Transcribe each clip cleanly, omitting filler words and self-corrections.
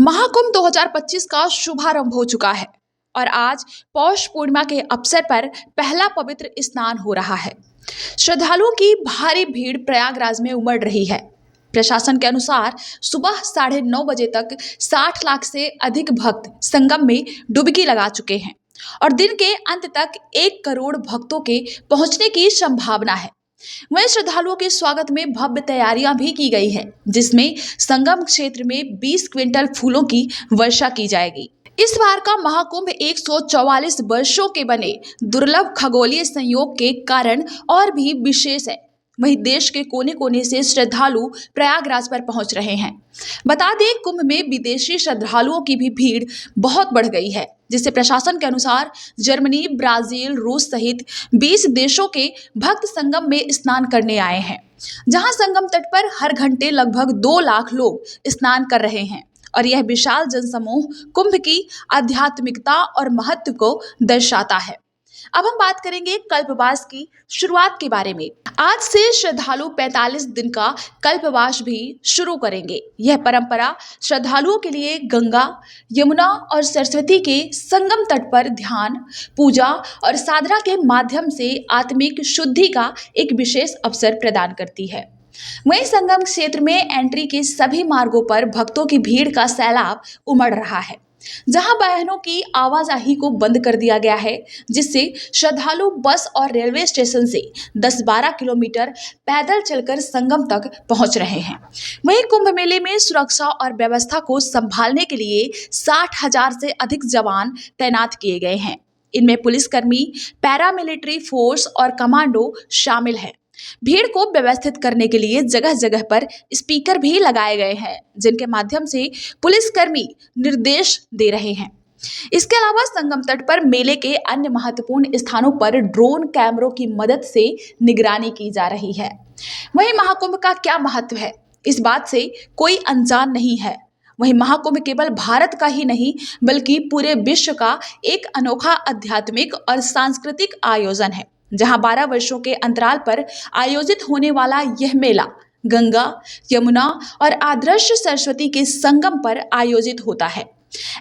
महाकुंभ 2025 का शुभारंभ हो चुका है और आज पौष पूर्णिमा के अवसर पर पहला पवित्र स्नान हो रहा है। श्रद्धालुओं की भारी भीड़ प्रयागराज में उमड़ रही है। प्रशासन के अनुसार सुबह 9:30 बजे तक 60 लाख से अधिक भक्त संगम में डुबकी लगा चुके हैं और दिन के अंत तक 1 करोड़ भक्तों के पहुंचने की संभावना है। वहीं श्रद्धालुओं के स्वागत में भव्य तैयारियां भी की गई है, जिसमें संगम क्षेत्र में 20 क्विंटल फूलों की वर्षा की जाएगी। इस बार का महाकुंभ 144 वर्षों के बने दुर्लभ खगोलीय संयोग के कारण और भी विशेष है। वहीं देश के कोने कोने से श्रद्धालु प्रयागराज पर पहुंच रहे हैं। बता दें, कुंभ में विदेशी श्रद्धालुओं की भी भीड़ बहुत बढ़ गई है, जिससे प्रशासन के अनुसार जर्मनी, ब्राजील, रूस सहित 20 देशों के भक्त संगम में स्नान करने आए हैं, जहां संगम तट पर हर घंटे लगभग 2 लाख लोग स्नान कर रहे हैं और यह विशाल जनसमूह कुंभ की आध्यात्मिकता और महत्व को दर्शाता है। अब हम बात करेंगे कल्पवास की शुरुआत के बारे में। आज से श्रद्धालु 45 दिन का कल्पवास भी शुरू करेंगे। यह परंपरा श्रद्धालुओं के लिए गंगा, यमुना और सरस्वती के संगम तट पर ध्यान, पूजा और साधना के माध्यम से आत्मिक शुद्धि का एक विशेष अवसर प्रदान करती है। वहीं संगम क्षेत्र में एंट्री के सभी मार्गों पर भक्तों की भीड़ का सैलाब उमड़ रहा है, जहां वाहनों की आवाजाही को बंद कर दिया गया है, जिससे श्रद्धालु बस और रेलवे स्टेशन से 10-12 किलोमीटर पैदल चलकर संगम तक पहुंच रहे हैं। वहीं कुंभ मेले में सुरक्षा और व्यवस्था को संभालने के लिए 60,000 से अधिक जवान तैनात किए गए हैं। इनमें पुलिसकर्मी, पैरामिलिट्री फोर्स और कमांडो शामिल हैं। भीड़ को व्यवस्थित करने के लिए जगह जगह पर स्पीकर भी लगाए गए हैं, जिनके माध्यम से पुलिसकर्मी निर्देश दे रहे हैं। इसके अलावा संगम तट पर मेले के अन्य महत्वपूर्ण स्थानों पर ड्रोन कैमरों की मदद से निगरानी की जा रही है। वहीं महाकुंभ का क्या महत्व है, इस बात से कोई अनजान नहीं है। वहीं महाकुंभ केवल भारत का ही नहीं, बल्कि पूरे विश्व का एक अनोखा आध्यात्मिक और सांस्कृतिक आयोजन है, जहां 12 वर्षों के अंतराल पर आयोजित होने वाला यह मेला गंगा, यमुना और आदर्श सरस्वती के संगम पर आयोजित होता है।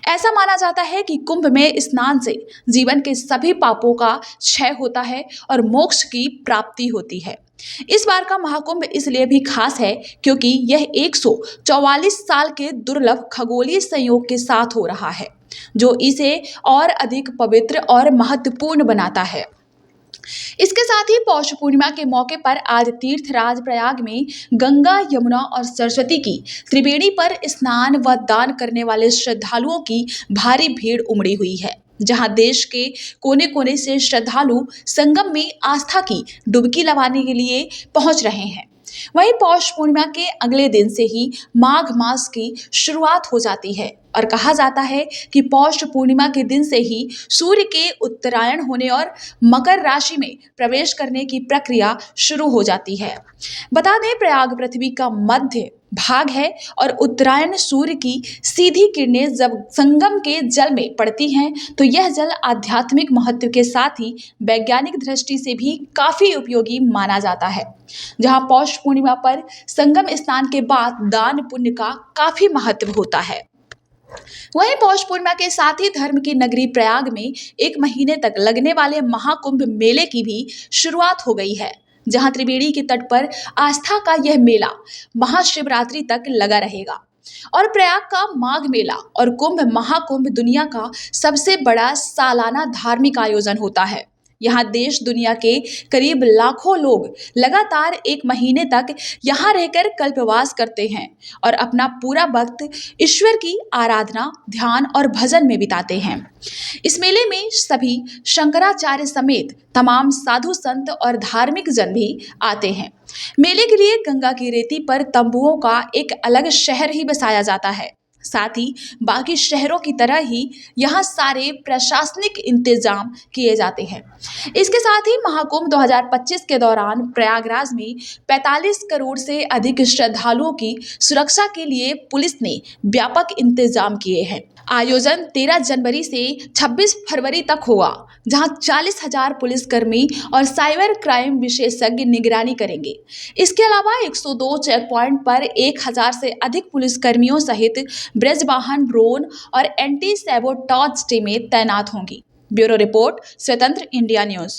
ऐसा माना जाता है कि कुंभ में स्नान से जीवन के सभी पापों का क्षय होता है और मोक्ष की प्राप्ति होती है। इस बार का महाकुंभ इसलिए भी खास है क्योंकि यह 144 साल के दुर्लभ खगोलीय संयोग के साथ हो रहा है, जो इसे और अधिक पवित्र और महत्वपूर्ण बनाता है। इसके साथ ही पौष पूर्णिमा के मौके पर आज तीर्थराज प्रयाग में गंगा, यमुना और सरस्वती की त्रिवेणी पर स्नान व दान करने वाले श्रद्धालुओं की भारी भीड़ उमड़ी हुई है, जहां देश के कोने कोने से श्रद्धालु संगम में आस्था की डुबकी लगाने के लिए पहुंच रहे हैं। वहीं पौष पूर्णिमा के अगले दिन से ही माघ मास की शुरुआत हो जाती है और कहा जाता है कि पौष पूर्णिमा के दिन से ही सूर्य के उत्तरायण होने और मकर राशि में प्रवेश करने की प्रक्रिया शुरू हो जाती है। बता दें, प्रयाग पृथ्वी का मध्य भाग है और उत्तरायण सूर्य की सीधी किरणें जब संगम के जल में पड़ती हैं तो यह जल आध्यात्मिक महत्व के साथ ही वैज्ञानिक दृष्टि से भी काफी उपयोगी माना जाता है। जहां पौष पूर्णिमा पर संगम स्नान के बाद दान पुण्य का काफी महत्व होता है। वहीं पौष पूर्णिमा के साथ ही धर्म की नगरी प्रयाग में 1 महीने तक लगने वाले महाकुंभ मेले की भी शुरुआत हो गई है, जहां त्रिवेणी के तट पर आस्था का यह मेला महाशिवरात्रि तक लगा रहेगा। और प्रयाग का माघ मेला और कुंभ महाकुंभ दुनिया का सबसे बड़ा सालाना धार्मिक आयोजन होता है। यहाँ देश दुनिया के करीब लाखों लोग लगातार 1 महीने तक यहाँ रहकर कल्पवास करते हैं और अपना पूरा वक्त ईश्वर की आराधना, ध्यान और भजन में बिताते हैं। इस मेले में सभी शंकराचार्य समेत तमाम साधु संत और धार्मिक जन भी आते हैं। मेले के लिए गंगा की रेती पर तंबुओं का एक अलग शहर ही बसाया जाता है। साथ ही बाकी शहरों की तरह ही यहाँ सारे प्रशासनिक इंतजाम किए जाते हैं। इसके साथ ही महाकुंभ 2025 के दौरान प्रयागराज में 45 करोड़ से अधिक श्रद्धालुओं की सुरक्षा के लिए पुलिस ने व्यापक इंतजाम किए हैं। आयोजन 13 जनवरी से 26 फरवरी तक होगा, जहां 40,000 पुलिसकर्मी और साइबर क्राइम विशेषज्ञ निगरानी करेंगे। इसके अलावा 102 चेक पॉइंट पर 1,000 से अधिक पुलिसकर्मियों सहित ब्रजवाहन, ड्रोन और एंटी सैबोटाज टीमें तैनात होंगी। ब्यूरो रिपोर्ट, स्वतंत्र इंडिया न्यूज।